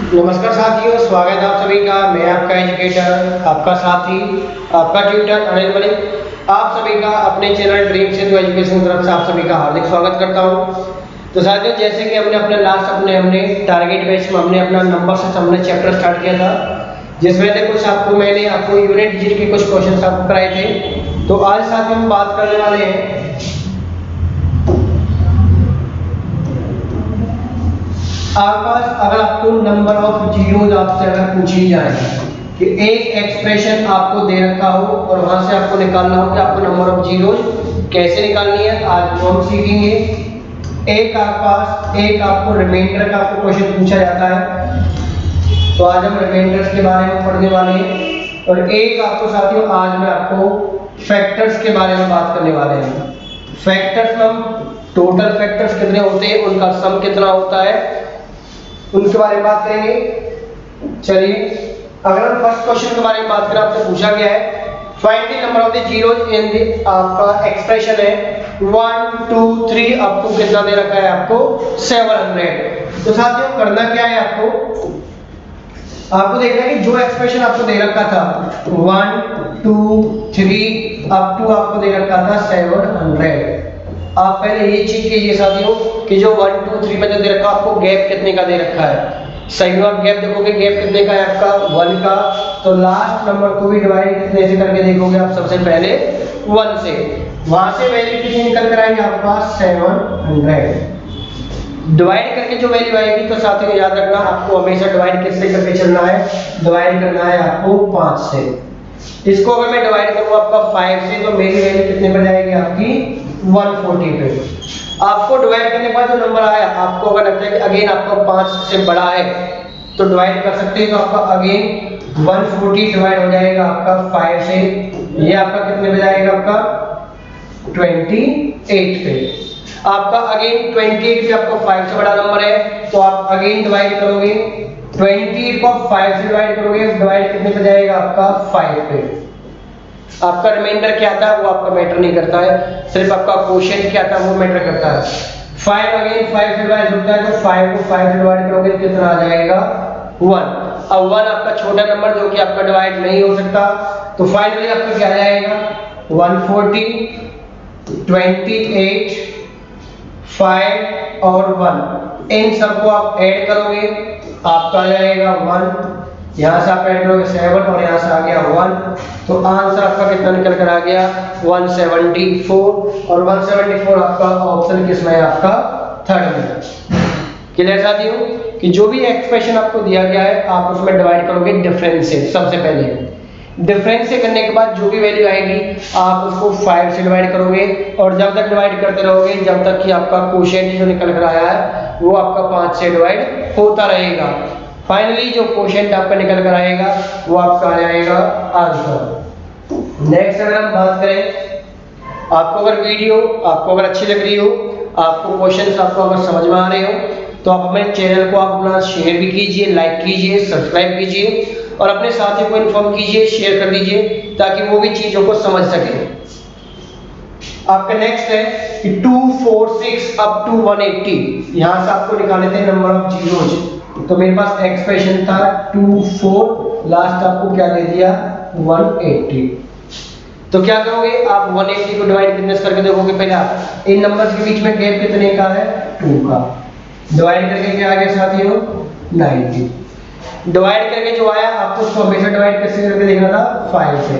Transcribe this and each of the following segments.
नमस्कार साथियों, स्वागत है आप सभी का। मैं आपका एजुकेटर, आपका साथी, आपका ट्यूटर अनिल मलिक आप सभी का अपने चैनल ड्रीम सेतु एजुकेशन की तरफ से आप सभी का हार्दिक स्वागत करता हूं। तो साथियों, जैसे कि हमने अपने लास्ट हमने टारगेट बेस में हमने अपना नंबर से हमने चैप्टर स्टार्ट किया था, जिसमें से कुछ मैंने आपको यूनिट डिजिट के कुछ क्वेश्चन आपको कराए थे। तो आज साथियों हम बात करने वाले हैं अगर आपको नंबर ऑफ जीरोज आपसे अगर पूछी जाए कि एक एक्सप्रेशन आपको दे रखा हो और वहां से आपको निकालना हो कि आपको नंबर ऑफ जीरोज कैसे निकालनी है, आज वो हम सीखेंगे। एक आपको रिमाइंडर का आपको क्वेश्चन पूछा जाता है, तो आज हम रिमाइंडर्स के बारे में पढ़ने वाले हैं। और एक आपको साथियों आज मैं आपको फैक्टर्स के बारे में बात करने वाले हैं। फैक्टर्स में हम टोटल फैक्टर्स कितने होते हैं, उनका सम कितना होता है, उनके बारे में बात करेंगे। चलिए, अगर हम फर्स्ट क्वेश्चन के बारे में बात करें, आपसे पूछा गया है find the number of the zeros in the आपका एक्सप्रेशन है 1 2 3 अप टू कितना दे रखा है आपको 700। तो साथियों करना क्या है, आपको देखना है कि जो एक्सप्रेशन आपको दे रखा था 1 2 3 अप टू आपको दे रखा था 700। आप पहले ये चेक कीजिए साथियों कि जो 1 2 3 में जो दे रखा आपको गैप कितने का दे रखा है। सही में आप गैप देखोगे, गैप कितने का है आपका 1 का, तो लास्ट नंबर को भी डिवाइड कितने से करके देखोगे आप, सबसे पहले 1 से, वहां से वैल्यू कितनी निकल कर आएगी आपका 700। डिवाइड करके जो वैल्यू आएगी, तो साथियों याद रखना आपको हमेशा डिवाइड किससे करके चलना है, डिवाइड करना है आपको 5 से। इसको अगर मैं डिवाइड करूं आपका 5 से, तो मेरी वैल्यू कितने पर जाएगी आपकी 140 पे। आपको डिवाइड करने के बाद जो नंबर आया, आपको अगर लगता है कि अगेन आपका 5 से बड़ा है तो डिवाइड कर सकते हैं, तो आपका अगेन 140 डिवाइड हो जाएगा आपका 5 से, ये आपका कितने पे जाएगा आपका 28 पे। आपका अगेन 28 पे आपका 5 से बड़ा नंबर है, तो आप अगेन डिवाइड करोगे 28 को 5 से डिवाइड करोगे, डिवाइड कितने पे जाएगा आपका 5 पे। आपका रिमाइंडर क्या था वो आपका मैटर नहीं करता है, सिर्फ आपका क्वोशिएंट क्या था वो मैटर करता है। 5 अगेन 5 से डिवाइड होता है, तो 5 को 5 से डिवाइड करोगे तो कितना आ जाएगा 1। अब 1 आपका छोटा नंबर जो कि आपका डिवाइड नहीं हो सकता, तो फाइनली आपका क्या जाएगा 140 28 5 और 1, इन सबको आप ऐड करोगे, आपका आ जाएगा 1। यहाँ से आप ऐड करोगे 7 और यहाँ से आ गया 1, तो आंसर आपका कितना निकल कर आ गया 174। और 174 आपका ऑप्शन किसमें है, आपका थर्ड में। क्लियर साथियों कि जो भी एक्सप्रेशन आपको दिया गया है आप उसमें डिवाइड करोगे डिफरेंस से। सबसे पहले डिफरेंस से करने के बाद जो भी वैल्यू आएगी आप उसको 5 से डिवाइड करोगे, और जब तक डिवाइड करते रहोगे जब तक कि आपका क्वोशिएंट जो निकल कर आया है वो आपका 5 से डिवाइड होता रहेगा। फाइनली जो क्वोशिएंट आपका निकल कर आएगा वो आपका आ जाएगा आंसर। नेक्स्ट अगर हम बात करें, आपको अगर वीडियो आपको अगर अच्छी लग रही हो, आपको क्वेश्चंस आपको अगर समझ में आ रहे हो, तो आप अपने चैनल को आप अपना शेयर भी कीजिए, लाइक कीजिए, सब्सक्राइब कीजिए और अपने साथियों को इन्फॉर्म कीजिए, शेयर कर दीजिए ताकि वो भी चीजों को समझ सके। आपका नेक्स्ट है कि 246 अप टू 180, यहां से आपको निकालने थे नंबर ऑफ जीरोज। तो मेरे पास एक्सप्रेशन था 24, लास्ट आपको क्या दे दिया 180। तो क्या करोगे आप 180 को डिवाइड कितने से करके देखोगे, पहले आप इन नंबर्स के बीच में गैप कितने का है 2 का, डिवाइड करके क्या आ गया साथियों 90। डिवाइड करके जो आया आपको उसको हमेशा डिवाइड कैसे करके देखना था 5 से।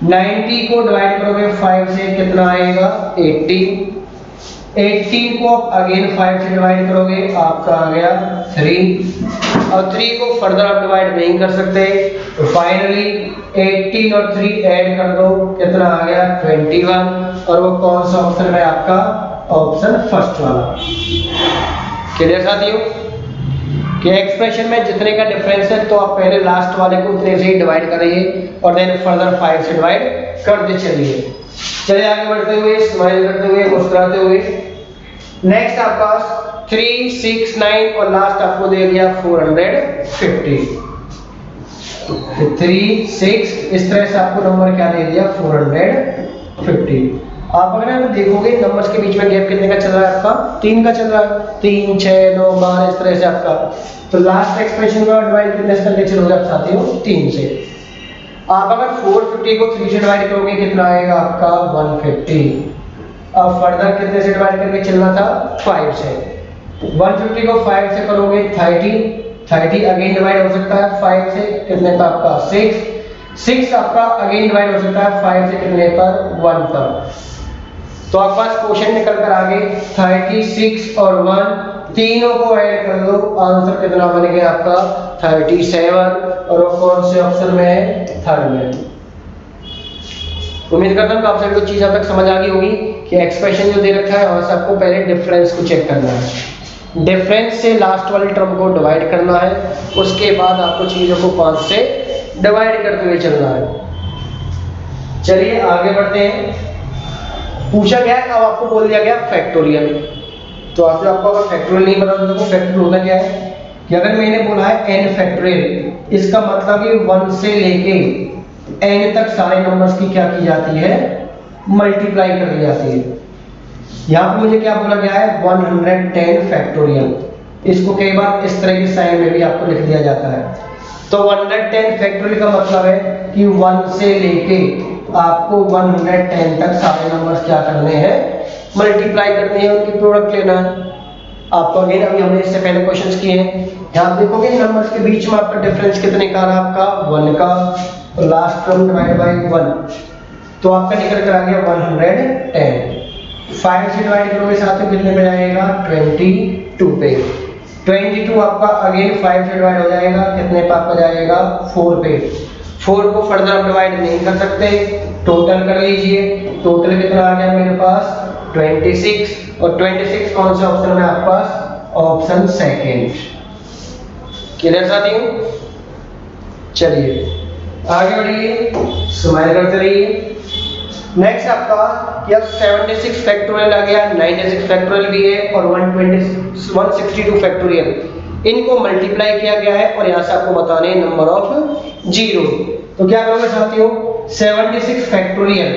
90 को डिवाइड करोगे 5 से कितना आएगा 18। 18 को आप अगेन 5 से डिवाइड करोगे, आपका आ गया 3, और 3 को फर्दर आप डिवाइड नहीं कर सकते, तो फाइनली 18 और 3 ऐड कर दो, कितना आ गया 21। और वो कौन सा ऑप्शन है आपका ऑप्शन फर्स्ट वाला। क्लियर साथियों कि एक्सप्रेशन में जितने का डिफरेंस है तो आप पहले लास्ट वाले को उतने से ही डिवाइड करिए और देन फर्दर 5 से डिवाइड करते चलिए। चलिए आगे बढ़ते हुए, स्माइल करते हुए, मुस्कुराते हुए। नेक्स्ट आपका 3 6 9 और लास्ट आपको दे दिया 450। 3 6 इस तरह से आपको नंबर क्या दे दिया 450। आप अगर यहाँ देखोगे नंबर्स के बीच में गैप कितने का चल रहा है आपका, 3 का चल रहा है, 3 6 9 12 इस तरह से आपका। तो लास्ट एक्सप्रेशन का डिवाइड कितने से करके चलोगे आप साथियों, 3 से। आप अगर 450 को 3 से डिवाइड करोगे कितना आएगा आपका 150। अब फर्दर कितने से डिवाइड करके चलना था, 5 से। 150 को 5 से करोगे 30 अगेन डिवाइड हो सकता है 5 से, कितने का आपका 6 आपका अगेन डिवाइड हो सकता है 5 से, कितने पर 1 पर। तो आपके पास क्वेश्चन निकल कर आगे 36 और 1 तीनों को ऐड कर दो, आंसर कितना बन गया आपका 37। और वो कौन से ऑप्शन में है, थर्ड में। उम्मीद करता हूँ कि आप सभी को चीज अब तक समझ आ गई होगी कि एक्सप्रेशन जो दे रखा है वहां से आपको पहले डिफरेंस को चेक करना है, डिफरेंस से लास्ट वाले टर्म को डिवाइड करना है, उसके बाद आपको चीजों को 5 से डिवाइड करते हुए चलना है। चलिए आगे बढ़ते हैं। पूछा गया है, अब आपको बोल दिया गया फैक्टोरियल। तो आपसे आपको अगर फैक्टोरियल नहीं पता तो फैक्टोरियल होता क्या है कि अगर मैंने बोला है n फैक्टोरियल, इसका मतलब कि 1 से लेके n तक सारे नंबर्स की क्या की जाती है, मल्टीप्लाई कर दी जाती है। यहाँ पे मुझे क्या बोला गया है 110 फैक्टोरियल। इसको कई बार इस तरह के साइन में भी आपको लिख दिया जाता है। तो 110 फैक्टोरियल का मतलब है कि 1 से लेके आपको 110 तक सारे नंबर्स क्या करने हैं, मल्टीप्लाई करने हैं, उनकी प्रोडक्ट लेना है आपको। अगेन अभी हमने इससे पहले क्वेश्चंस किए हैं। यहाँ देखोगे नंबर्स के बीच में आपका डिफरेंस कितने का रहा, आपका 1 का, और लास्ट टर्म डिवाइड बाय 1, तो आपका निकल कर आ गया 110। 5 से डिवाइड करोगे साथियों कितने पे जाएगा, 22 पे। 22 आपका अगेन 5 से डिवाइड हो जाएगा, कितने पे आपका जाएगा, 4 पे। 4 को फर्दर आप डिवाइड नहीं कर सकते, टोटल कर लीजिए। टोटल कितना आ गया मेरे पास 26, और 26 कौन सा ऑप्शन है आपके पास, ऑप्शन सेकंड। क्लियर साथियों? चलिए आगे बढ़िए, स्माइल करते रहिए। नेक्स्ट आपका कि अब 76 फैक्टोरियल आ गया, 96 फैक्टोरियल भी है, और 162 फैक्टोरियल, इनको मल्टीप्लाई किया गया है और यहाँ से आपको बताने हैं नंबर ऑफ जीरो। तो क्या करोगे साथियों, 76 फैक्टोरियल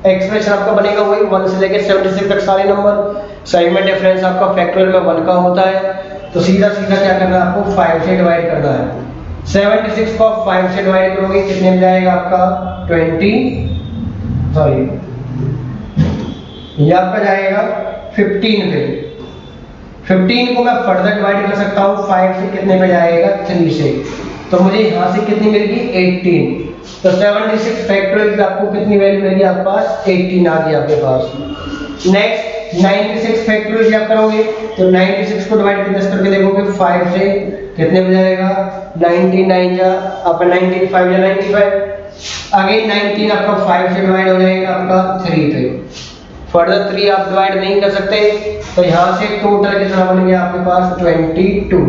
एक्सप्रेशन आपका बनेगा वही 1 से लेके 76 तक सारे नंबर, सही में डिफरेंस आपका फैक्टोरियल में 1 का होता है। तो सीधा सीधा क्या करना है आपको, 5 से डिवाइड करना है। 76 को 5 से डिवाइड करोगे कितने में जाएगा आपका 20, सॉरी ये आपका जाएगा 15 पे। 15 को मैं फर्दर डिवाइड कर सकता हूँ 5 से, कितने पे जाएगा 3 से। तो मुझे यहाँ से कितनी मिलेगी 18। तो 76 फैक्टोरियल की आपको कितनी वैल्यू मिलेगी आपके पास, 18 आ गई आपके पास। नेक्स्ट 96 फैक्टोरियल आप करोगे तो 96 को डिवाइड कितने से करके देखोगे 5 से, कितने में जाएगा 99 जा आपका 95 या 95। अगेन 19 आपका 5 से डिवाइड हो जाएगा आपका 3 पे। फर्दर 3 आप डिवाइड नहीं कर सकते, तो यहाँ से टोटल कितना बन गया आपके पास 22।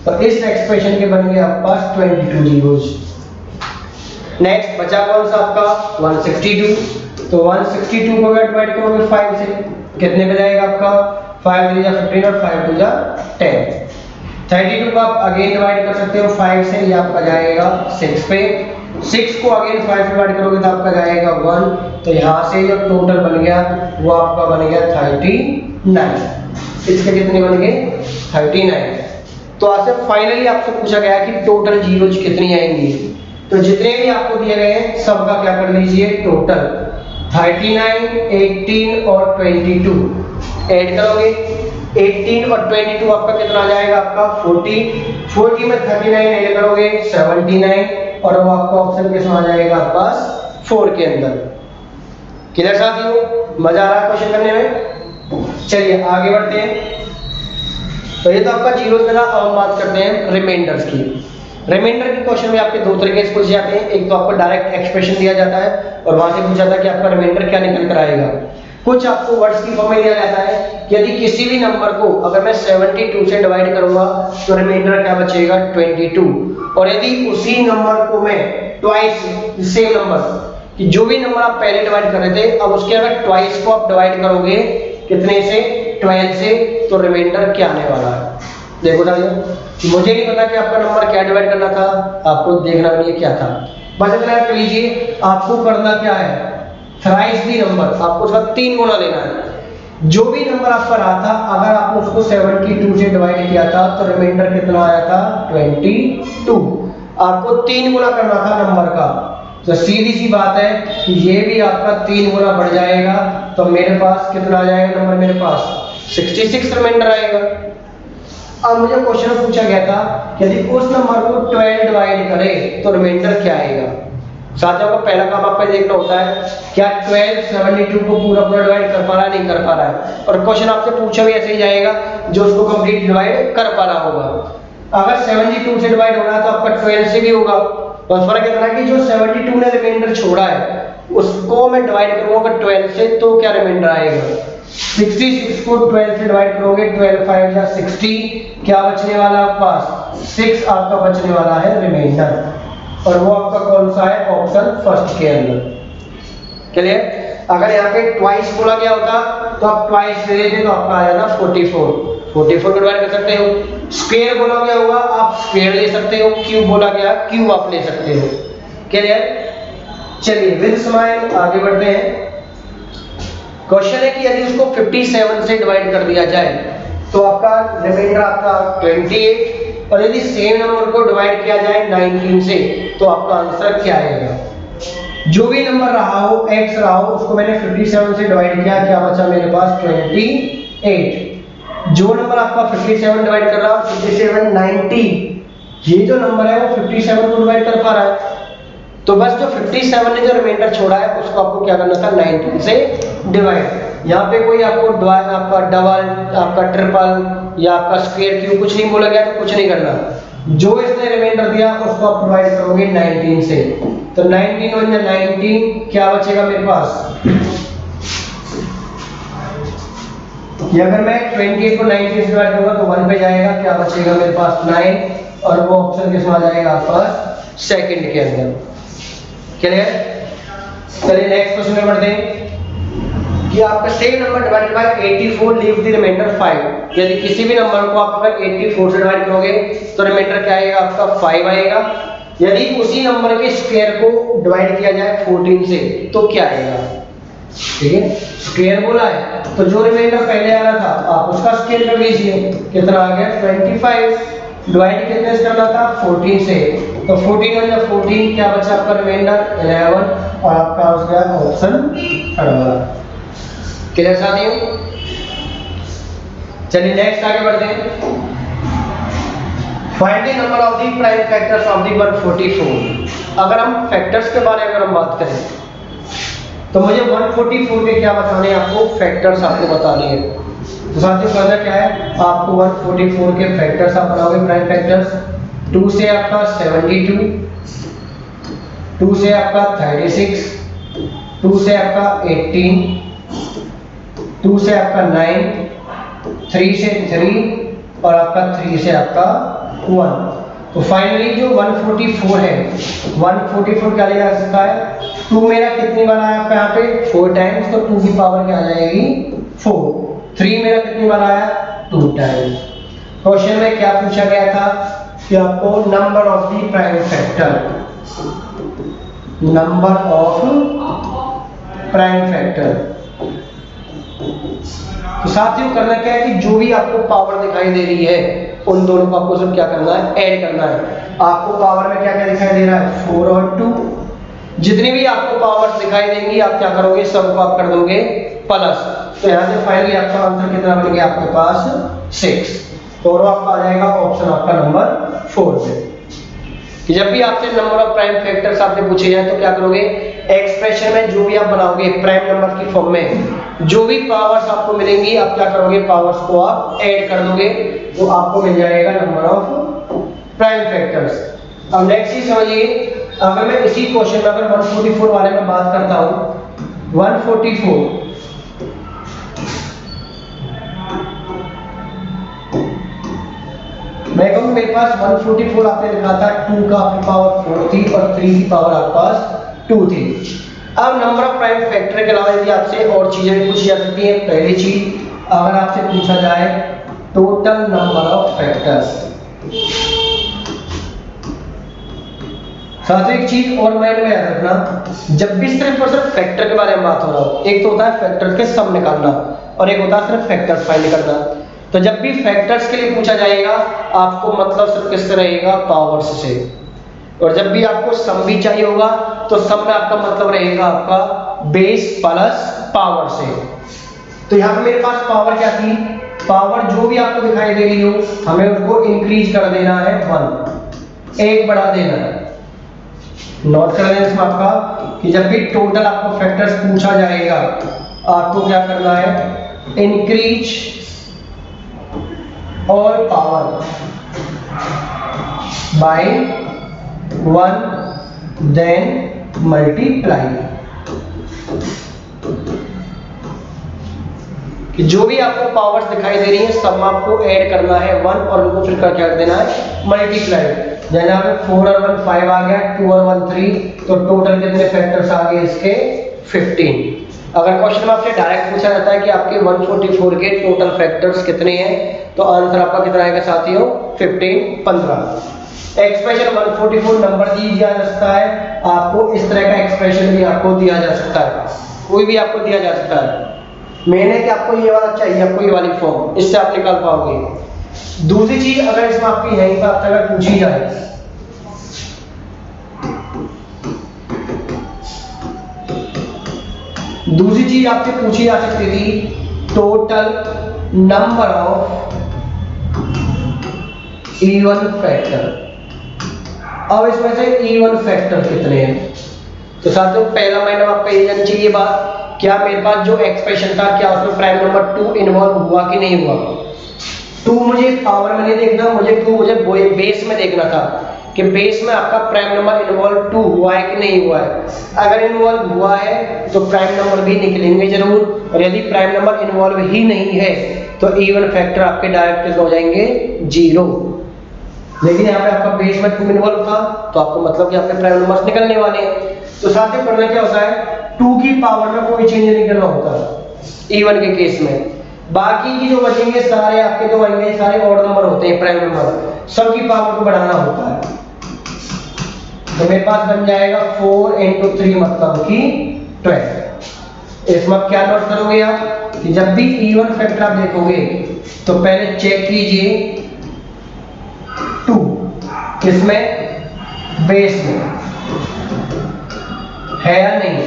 तो इस एक्सप्रेशन के बन गए आपके पास 22 जीरोस। नेक्स्ट बचा कौन सा आपका 162। तो 162 को अगर डिवाइड करोगे 5 से, कितने पे जाएगा आपका 5 3 जा 15 और 5 2 जा 10। 32 को आप अगेन डिवाइड कर सकते हो 5 से, ये आपका जाएगा 6 पे। 6 को अगेन 5 डिवाइड करोगे तो आपका जाएगा 1। तो यहाँ से जो टोटल बन गया वो आपका बन गया 39। इसके कितने बन गए 39। तो आपसे फाइनली आपसे पूछा गया कि टोटल जीरोज कितनी आएंगी। तो जितने भी आपको दिए गए हैं सबका क्या कर लीजिए टोटल, 39, 18 और 22 ऐड करोगे। 18 और 22 आपका कितना आ जाएगा आपका 40 में 39 ऐड करोगे 79, और वो आपका ऑप्शन किसमें आ जाएगा आपके पास 4 के अंदर। क्लियर साथियों, मजा आ रहा है क्वेश्चन करने में? चलिए आगे बढ़ते हैं। तो ये तो आपका जीरोस का था। अब हम बात करते हैं रिमाइंडर्स की। रिमाइंडर के क्वेश्चन में आपके दो तरीके से पूछे जाते हैं। एक तो आपको डायरेक्ट एक्सप्रेशन दिया जाता है और वहां से पूछा जाता है कि आपका रिमाइंडर क्या निकल कर आएगा। कुछ आपको वर्ड्स की फॉर्म में दिया जाता है कि यदि किसी भी नंबर को अगर मैं 72 से डिवाइड करूंगा तो रिमाइंडर क्या बचेगा 22। और यदि उसी नंबर को मैं ट्वाइस, सेम नंबर कि जो भी नंबर आप पहले डिवाइड कर रहे थे अब उसके अगर ट्वाइस को आप डिवाइड करोगे कितने से 12 से, तो रिमाइंडर क्या आने वाला है। देखो साथियों, मुझे नहीं पता कि आपका नंबर क्या डिवाइड करना था, आपको देखना भी है क्या था। बस इतना कर लीजिए, आपको करना क्या है थ्राइस दी नंबर, आपको उसका 3 गुना लेना है। जो भी नंबर आपका रहा था, अगर आपने उसको 72 से डिवाइड किया था तो रिमाइंडर कितना आया था 22। आपको 3 गुना करना था नंबर का, तो सीधी सी बात है कि ये भी आपका 3 गुना बढ़ जाएगा, तो मेरे पास कितना आ जाएगा नंबर, मेरे पास 66 रिमाइंडर आएगा। अब मुझे क्वेश्चन में पूछा गया था कि यदि उस नंबर को 12 डिवाइड करें तो रिमाइंडर क्या आएगा। साथियों का पहला काम आपको देखना होता है क्या 12 72 को पूरा पूरा डिवाइड कर पा रहा है, नहीं कर पा रहा है। और क्वेश्चन आपसे पूछा भी ऐसे ही जाएगा जो उसको कंप्लीट डिवाइड कर पा रहा होगा। अगर 72 से डिवाइड हो रहा है तो आपका 12 से भी होगा। बस फर्क इतना है कि जो 72 ने रिमाइंडर छोड़ा है उसको मैं डिवाइड करूंगा 12 से, तो क्या रिमाइंडर आएगा। 66 को 12 से डिवाइड करोगे, 12 5 या 60, क्या बचने वाला है आपके पास 6 आपका बचने वाला है रिमाइंडर, और वो आपका कौन सा है, ऑप्शन फर्स्ट के अंदर। क्लियर। अगर यहाँ पे ट्वाइस बोला गया होता तो आप ट्वाइस ले लेते तो आपका आ जाता 44 को डिवाइड कर सकते हो। स्क्वायर बोला गया होगा आप स्क्वायर ले सकते हो, क्यूब बोला गया क्यूब आप ले सकते हो। क्लियर। चलिए विद स्माइल आगे बढ़ते हैं। क्वेश्चन है कि यदि उसको 57 से डिवाइड कर दिया जाए तो आपका रिमाइंडर आपका 28, और यदि सेम नंबर को डिवाइड किया जाए 19 से तो आपका आंसर क्या आएगा। जो भी नंबर रहा हो, x रहा हो, उसको मैंने 57 से डिवाइड किया, क्या बचा मेरे पास 28। जो नंबर आपका 57 डिवाइड कर रहा है 57 90, ये जो नंबर है वो 57 को डिवाइड कर पा रहा है, तो बस जो 57 ने जो रिमाइंडर छोड़ा है उसको आपको क्या करना था 19 से डिवाइड। यहाँ पे कोई आपको आपका डबल, आपका ट्रिपल या आपका स्क्वायर क्यूब कुछ नहीं बोला गया, तो कुछ नहीं करना। जो इसने रिमाइंडर दिया उसको आप डिवाइड करोगे 19 से, तो 19 और 19 क्या बचेगा मेरे पास। ये अगर मैं 28 को 19 से डिवाइड करूंगा तो 1 पे जाएगा, क्या बचेगा मेरे पास 9, और वो ऑप्शन किसमें आ जाएगा आपका सेकंड के अंदर। क्लियर। चलिए नेक्स्ट क्वेश्चन में बढ़ते हैं कि आपका same number divided by 84 leave the remainder 5। यदि किसी भी नंबर को आप अगर 84 से डिवाइड करोगे तो रिमाइंडर क्या आएगा आपका 5 आएगा। यदि उसी नंबर के स्क्वायर को डिवाइड किया जाए 14 से तो क्या आएगा। ठीक है, स्क्वायर बोला है तो जो रिमाइंडर पहले आ रहा था आप उसका स्क्वायर कर लीजिए, कितना आ गया 25। डिवाइड कितने से करना था 14 से, तो 14 और 14 क्या बचा आपका रिमाइंडर 11, और आपका हो गया ऑप्शन थर्ड वाला। क्लियर साथियों। चलिए नेक्स्ट आगे बढ़ते हैं। Find the number of the prime factors of the 144। अगर हम फैक्टर्स के बारे में अगर हम बात करें तो मुझे 144 के क्या बताने हैं, आपको फैक्टर्स आपको बताने हैं। तो साथियों करना क्या है, आपको 144 के फैक्टर्स आप बनाओगे, प्राइम फैक्टर्स। 2 से आपका 72, 2 से आपका 36, 2 से आपका 18, 2 से आपका 9, 3 से 3, और आपका 3 से आपका 1। तो फाइनली जो 144 है, 144 क्या लिया जा सकता है, 2 मेरा कितनी बार आया आपका यहाँ पे 4 टाइम्स, तो 2 की पावर क्या आ जाएगी 4। 3 मेरा कितनी बार आया 2 टाइम्स। क्वेश्चन में क्या पूछा गया था कि आपको number of the prime factor, number of prime factor. तो साथियों करना क्या है कि जो भी आपको पावर दिखाई दे रही है उन दोनों को आपको सब क्या करना है, ऐड करना है। आपको पावर में क्या क्या दिखाई दे रहा है 4 और 2, जितनी भी आपको पावर्स दिखाई देंगी आप क्या करोगे सबको आप कर दोगे प्लस। तो यहाँ से फाइनली आपका आंसर कितना बन गया आपके पास 6, और आपका आ जाएगा ऑप्शन आपका नंबर 4 पे। कि जब भी आपसे नंबर ऑफ प्राइम फैक्टर्स आपसे पूछे जाए तो क्या करोगे, एक्सप्रेशन में जो भी आप बनाओगे प्राइम नंबर की फॉर्म में जो भी पावर्स आपको मिलेंगी आप क्या करोगे, पावर्स को आप ऐड कर दोगे, तो आपको मिल जाएगा नंबर ऑफ प्राइम फैक्टर्स। अब नेक्स्ट चीज समझिए, अगर मैं इसी क्वेश्चन में अगर 144 वाले में बात करता हूं, 144 मैं कहूँ मेरे पास 144 आपने लिखा था, 2 का आपकी पावर 4 थी और 3 की पावर आपके पास 2 थी। अब नंबर ऑफ प्राइम फैक्टर के अलावा यदि आपसे और चीजें भी पूछी जा सकती हैं। पहली चीज अगर आपसे पूछा जाए टोटल नंबर ऑफ फैक्टर्स, साथ ही एक चीज और माइंड में याद रखना, जब भी सिर्फ और सिर्फ फैक्टर के बारे में बात हो रहा हो, एक तो होता है फैक्टर के सम निकालना और एक होता है सिर्फ फैक्टर्स फाइंड करना। तो जब भी फैक्टर्स के लिए पूछा जाएगा आपको मतलब सिर्फ किससे रहेगा, पावर्स से। और जब भी आपको सम भी चाहिए होगा तो सम में आपका मतलब रहेगा आपका बेस प्लस पावर से। तो यहाँ पे मेरे पास पावर क्या थी, पावर जो भी आपको दिखाई दे रही हो हमें उसको इंक्रीज कर देना है 1, एक बढ़ा देना है। नोट कर लेना इसमें आपका कि जब भी टोटल आपको फैक्टर्स पूछा जाएगा आपको क्या करना है, इंक्रीज और पावर बाय 1 देन मल्टीप्लाई। कि जो भी आपको पावर्स दिखाई दे रही है सब आपको ऐड करना है 1 और उनको फिर क्या कर देना है, मल्टीप्लाई। जैसे यहाँ पे 4 और 1 5 आ गया, 2 और 1 3, तो टोटल कितने फैक्टर्स आ गए इसके, 15। अगर क्वेश्चन में आपसे डायरेक्ट पूछा जाता है कि आपके 144 के टोटल फैक्टर्स कितने हैं, तो आंसर आपका कितना आएगा साथियों, 15। एक्सप्रेशन 144 नंबर दिया जा सकता है आपको, इस तरह का एक्सप्रेशन भी आपको दिया जा सकता है, कोई भी आपको दिया जा सकता है। मैंने कि आपको ये वाला चाहिए, आपको ये वाली फॉर्म, इससे आप निकाल पाओगे। दूसरी चीज अगर इसमें आपकी यहीं पर आपसे अगर पूछी जाए, दूसरी चीज आपसे पूछी जा सकती थी, total number of even factor. अब इसमें से इवन फैक्टर कितने हैं, तो साथियों पहला महीना आपका ये जानना चाहिए बात, क्या मेरे पास जो एक्सप्रेशन था क्या उसमें प्राइम नंबर 2 इन्वॉल्व हुआ कि नहीं हुआ। 2 मुझे पावर में नहीं देखना, मुझे बेस में देखना था कि बेस में आपका प्राइम नंबर इन्वॉल्व 2 हुआ है कि नहीं हुआ है। अगर इन्वॉल्व हुआ है तो प्राइम नंबर भी निकलेंगे जरूर, और यदि प्राइम नंबर इन्वॉल्व ही नहीं है तो इवन फैक्टर आपके डायरेक्ट हो जाएंगे 0। लेकिन यहाँ पे आपका बेस में 2 इन्वॉल्व था तो आपको मतलब कि आपके प्राइम नंबर्स निकलने वाले हैं। तो साथियों करना क्या होता है, 2 की पावर में कोई चेंज नहीं करना होता इवन के केस में। बाकी की जो बचेंगे सारे आपके जो आएंगे सारे ऑड नंबर होते हैं, प्राइम नंबर, सबकी पावर को बढ़ाना होता है। तो मेरे पास बन जाएगा 4 × 3 मतलब कि 12। इसमें क्या नोट करोगे आप कि जब भी इवन फैक्टर आप देखोगे तो पहले चेक कीजिए 2 किसमें, बेस में है या नहीं।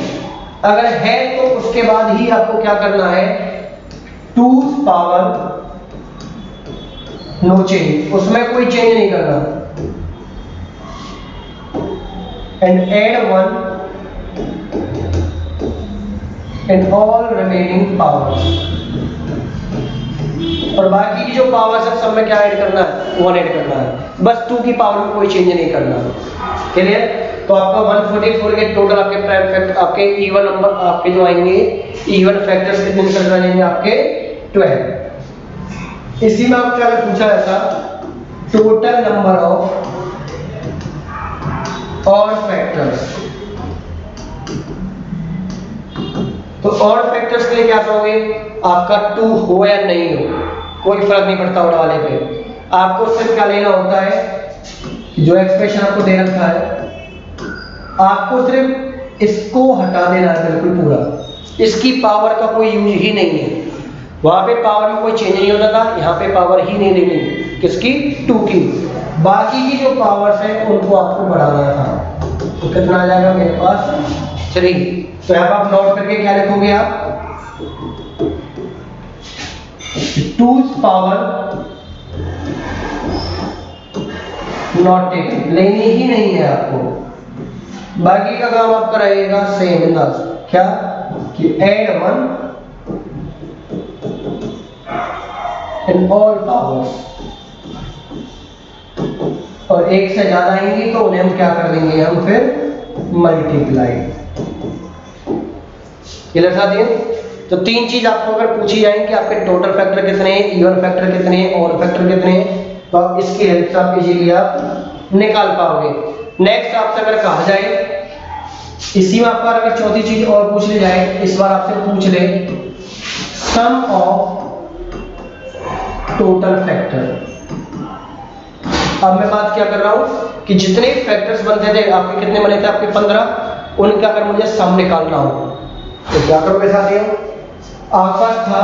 अगर है तो उसके बाद ही आपको क्या करना है, 2 पावर नो चेंज, उसमें कोई चेंज नहीं करना, and add 1 in all remaining powers. और बाकी की जो पावर्स है सब में क्या ऐड करना है, 1 ऐड करना है, बस 2 की पावर में कोई चेंज नहीं करना। क्लियर। तो आपका 144 के टोटल आपके प्राइम फैक्टर, आपके इवन नंबर आपके जो आएंगे इवन फैक्टर्स कितने निकल जाएंगे आपके 12। इसी में आपसे अगर पूछा जाता total number of odd factors, तो ऑड फैक्टर्स के लिए क्या करोगे, आपका 2 हो या नहीं हो कोई फर्क नहीं पड़ता ऑड वाले पे, आपको सिर्फ क्या लेना होता है, जो एक्सप्रेशन आपको दे रखा है आपको सिर्फ इसको हटा देना है बिल्कुल पूरा, इसकी पावर का कोई यूज ही नहीं है। वहां पे पावर में कोई चेंज नहीं होता था, यहाँ पे पावर ही नहीं लेनी, किसकी, 2 की। बाकी की जो पावर्स है उनको आपको बढ़ाना था। तो कितना आ जाएगा मेरे पास 3। तो यहाँ पर आप नोट करके क्या लिखोगे आप, 2's पावर नॉट टेकन, लेनी ही नहीं है आपको। बाकी का काम आपका रहेगा सेम अंदाज, क्या कि ऐड 1 इन ऑल पावर्स, और एक से ज्यादा आएंगी तो उन्हें हम क्या कर देंगे, हम फिर मल्टीप्लाई। क्लियर साथियों। तो 3 चीज आपको अगर पूछी जाए कि आपके टोटल फैक्टर कितने हैं, इवन फैक्टर कितने हैं, ऑड फैक्टर कितने हैं, तो आप इसकी हेल्प से आप इजीली आप निकाल पाओगे। नेक्स्ट आपसे अगर कहा जाए, इसी में आपका अगर चौथी चीज और पूछ ली जाए, इस बार आपसे पूछ ले सम ऑफ टोटल फैक्टर। अब मैं बात क्या कर रहा हूँ कि जितने फैक्टर्स बनते थे आपके, कितने बने थे आपके 15, उनका अगर मुझे सम निकालना हो तो क्या करोगे साथियों, आपके पास था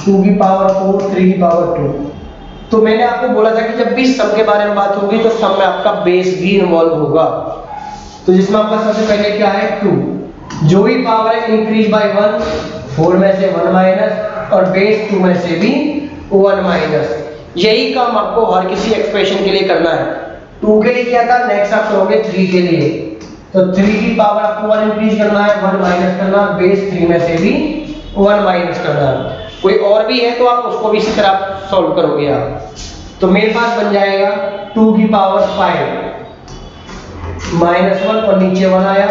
2 की पावर 4 3 की पावर 2। तो मैंने आपको बोला था कि जब भी सम के बारे में बात होगी तो सम में आपका बेस भी इन्वॉल्व होगा। तो जिसमें आपका सबसे पहले क्या है 2, जो भी पावर है इंक्रीज बाय 1, 4 में से 1 माइनस और बेस 2 में से भी 1 माइनस। यही काम आपको हर किसी एक्सप्रेशन के लिए करना है। 2 के लिए क्या था, नेक्स्ट आप करोगे 3 के लिए, तो 3 की पावर आपको 1 इंक्रीज करना है, 1 माइनस करना, बेस 3 में से भी 1 माइनस करना है। कोई और भी है तो आप उसको भी इसी तरह सॉल्व करोगे आप। तो मेरे पास बन जाएगा 2 की पावर 5 माइनस 1 और नीचे 1 आया,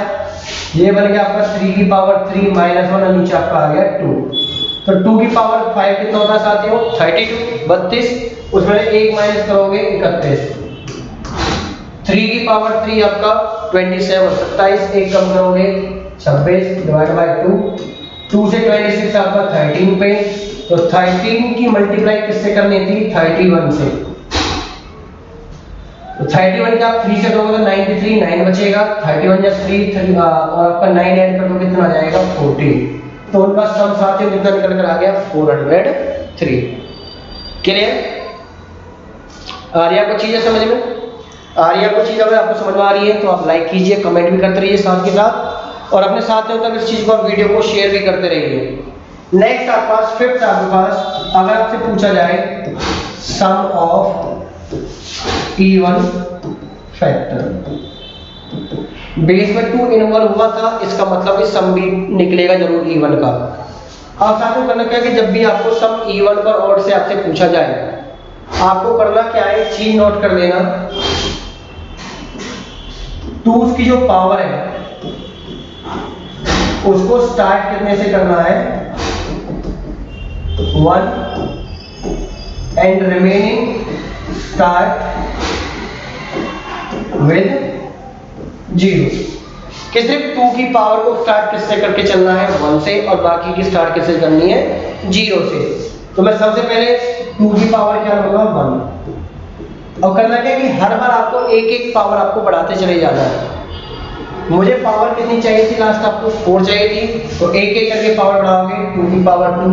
ये बन गया आपका 3 की पावर 3 माइनस 1 और नीचे आपका आ गया 2। तो 2 की पावर 5 कितना होता है साथियों, 32 32, उसमें 1 माइनस करोगे 31। 3 की पावर 3 आपका 27 27, 1 कम करोगे 26 डिवाइड बाय 2, 2 से 26 आपका 13 पे, तो 13 की मल्टीप्लाई किससे करनी थी, 31 से। तो 31 का आप 3 से करोगे तो 93, 9 बचेगा, 31 या 3 और आपका 9 ऐड कर दो कितना आ जाएगा 14। तो उनका सम साथियों कितना निकल कर आ गया 403। क्लियर? आ रही है आपको चीजें समझ में? आ रही है आपको चीज? अगर आपको समझ में आ रही है तो आप लाइक कीजिए, कमेंट भी करते रहिए साथ के साथ, और अपने साथियों तक इस चीज को वीडियो को शेयर भी करते रहिए। नेक्स्ट आपके पास फिफ्थ, आपके पास अगर आपसे पूछा जाए सम ऑफ इवन फैक्टर, बेस में 2 इन्वॉल्व हुआ था, इसका मतलब कि सम भी निकलेगा जरूर इवन का। आप साथियों करना क्या है कि जब भी आपको सम इवन पर ऑड से आपसे पूछा जाए, आपको करना क्या है, एक चीज नोट कर लेना, 2 की जो पावर है उसको स्टार्ट करने से करना है 1 एंड रिमेनिंग स्टार्ट विद 0। कि सिर्फ 2 की पावर को स्टार्ट किससे करके चलना है, 1 से, और बाकी की स्टार्ट किससे करनी है, 0 से। तो मैं सबसे पहले 2 की पावर क्या लूंगा 1, और करना क्या है कि हर बार आपको एक एक पावर आपको बढ़ाते चले जाना है। मुझे पावर कितनी चाहिए थी, लास्ट आपको 4 चाहिए थी, तो एक एक करके पावर बढ़ाओगे, 2 की पावर 2,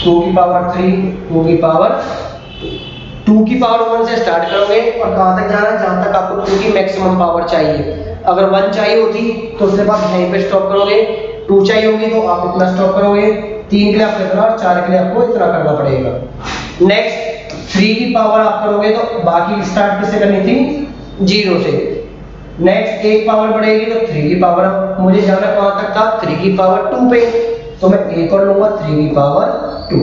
2 की पावर 3, 2 की पावर 2 की पावर 1 से स्टार्ट करोगे और कहां तक जाना है, जहां तक आपको 2 की मैक्सिमम पावर चाहिए। अगर 1 चाहिए होती तो सिर्फ आप यहीं पे स्टॉप करोगे, 2 चाहिए होगी तो आप इतना स्टॉप करोगे, 3 के लिए आपको इतना और 4 के लिए आपको इतना करना पड़ेगा। नेक्स्ट 3 की पावर आप करोगे तो बाकी स्टार्ट किससे करनी थी, 0 से। नेक्स्ट एक पावर बढ़ेगी तो 3 की पावर, मुझे जाना कहां तक था, 3 की पावर 2 पे, तो मैं एक और लूंगा 3 की पावर 2।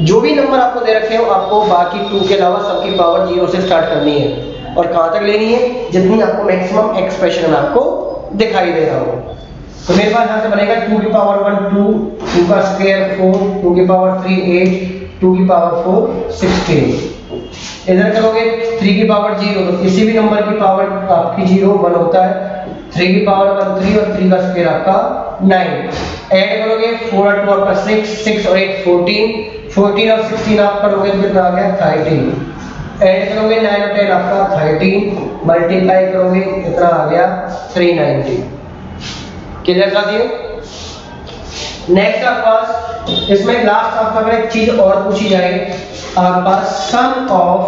जो भी नंबर आपको दे रखे हो आपको बाकी 2 के अलावा सबकी पावर 0 से स्टार्ट करनी है, और कहां तक लेनी है, जितनी आपको मैक्सिमम एक्सप्रेशन में आपको दिखाई दे रहा हो। तो मेरे पास यहां से बनेगा 2 की पावर 1 2, 2 का स्क्वायर 4, 2 की पावर 3 8, 2 की पावर 4 16। इधर करोगे 3 की पावर 0, तो किसी भी नंबर की पावर आपकी 0 1 होता है, 3 की पावर 1 3 और 3 का स्क्वायर आपका 9। ऐड करोगे 4 और 2 आपका 6, 6 और 8 14, 14 और 16 आप करोगे तो कितना आ गया 13। ऐड करोगे 9 और 10 आपका 13, मल्टीप्लाई करोगे कितना आ गया 390। क्लियर साथियों? नेक्स्ट आपके पास इसमें लास्ट आपका अगर एक चीज और पूछी जाए, आपके पास सम ऑफ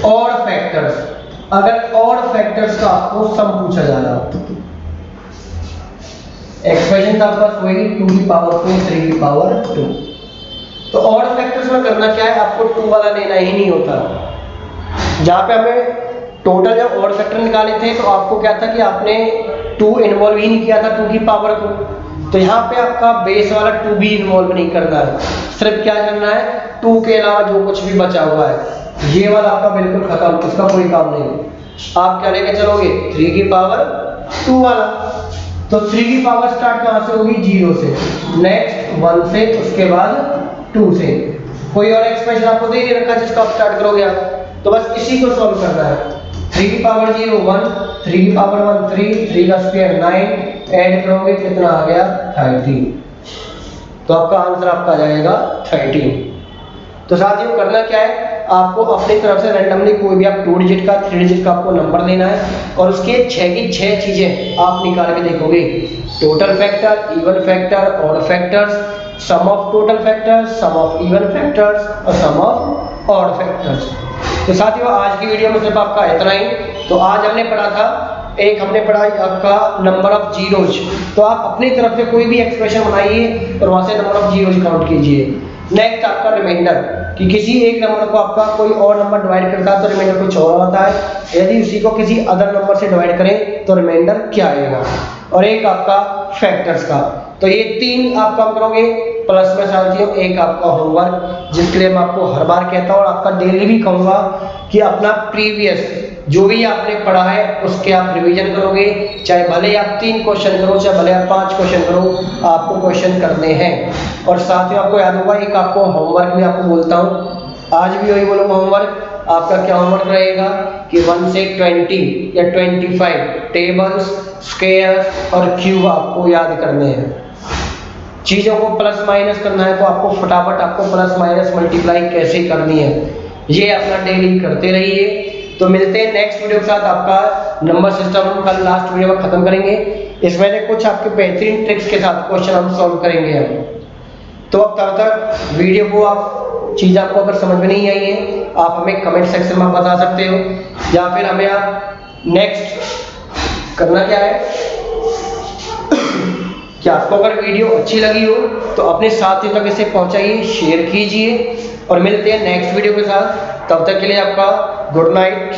और फैक्टर्स, अगर और फैक्टर्स का आपको सम पूछा जा रहा हो, एक्सप्रेशन आपके पास वही 2 की पावर 2 3 की पावर 2। तो और फैक्टर्स में करना क्या है, आपको 2 वाला लेना ही नहीं होता। जहां पे हमें टोटल जब और फैक्टर निकाले थे तो आपको क्या था कि आपने 2 इन्वॉल्व ही नहीं किया था 2 की पावर को, तो यहाँ पे आपका बेस वाला 2 भी इन्वॉल्व नहीं करना है, सिर्फ क्या करना है 2 के अलावा जो कुछ भी बचा हुआ है ये वाला आपका बिल्कुल खत्म, इसका कोई काम नहीं। आप क्या लेके चलोगे 3 की पावर 2 वाला, तो 3 की पावर स्टार्ट कहां से होगी 0 से, नेक्स्ट 1 से, उसके बाद 2 से। कोई और एक्सप्रेशन आपको दे नहीं रखा जिसका आप स्टार्ट करोगे आप, तो बस इसी को सॉल्व करना है। 3 की पावर 0 1, 3 की पावर 1 3, 3 का स्क्वायर 9, ऐड करोगे कितना आ गया 13। तो आपका आंसर आपका आ जाएगा 13। तो साथियों करना क्या है, आपको अपनी तरफ से रैंडमली कोई भी आप 2 डिजिट का 3 डिजिट का आपको नंबर लेना है और उसके 6 की 6 चीजें आप निकाल के देखोगे। Total factor, even factor, odd factors, sum of total factors, sum of even factors और सम ऑफ ऑड फैक्टर्स। तो साथियों आज की वीडियो में सिर्फ आपका इतना ही। तो आज हमने पढ़ा था, एक हमने पढ़ा आपका नंबर ऑफ जीरोज। तो आप अपनी तरफ से कोई भी एक्सप्रेशन बनाइए और वहां से नंबर ऑफ जीरोज काउंट कीजिए। नेक्स्ट आपका रिमाइंडर, कि किसी एक नंबर को आपका कोई और नंबर डिवाइड करता है तो रिमाइंडर कुछ और आता है, यदि उसी को किसी अदर नंबर से डिवाइड करें तो रिमाइंडर क्या आएगा। और एक आपका फैक्टर्स का। तो ये 3 आप काम करोगे। प्लस में साथियों एक आपका होमवर्क, जिसके लिए मैं आपको हर बार कहता हूँ और आपका डेली भी कहूँगा कि अपना प्रीवियस जो भी आपने पढ़ा है उसके आप रिवीजन करोगे। चाहे भले आप 3 क्वेश्चन करो, चाहे भले आप 5 क्वेश्चन करो, आपको क्वेश्चन करने हैं। और साथियों आपको याद होगा, एक आपको होमवर्क भी आपको बोलता हूँ, आज भी वही बोलूँगा होमवर्क। आपका क्या होमवर्क रहेगा कि 1 से 20 या 25 टेबल्स, स्क्वायर्स और क्यूब आपको याद करने हैं। चीजों को प्लस माइनस करना है तो आपको फटाफट आपको प्लस माइनस मल्टीप्लाई कैसे करनी है, ये अपना डेली करते रहिए। तो मिलते हैं नेक्स्ट वीडियो के साथ। आपका नंबर सिस्टम कल लास्ट वीडियो में खत्म करेंगे। इसमें से कुछ आपके बेहतरीन ट्रिक्स के साथ क्वेश्चन हम सॉल्व करेंगे हम। तो अब तब तक वीडियो को आप चीज आपको अगर समझ में नहीं आई है, आप हमें कमेंट सेक्शन में बता सकते हो, या फिर हमें आप नेक्स्ट करना क्या है कि आपको अगर वीडियो अच्छी लगी हो तो अपने साथियों तक इसे पहुंचाइए, शेयर कीजिए। और मिलते हैं नेक्स्ट वीडियो के साथ। तब तक के लिए आपका गुड नाइट।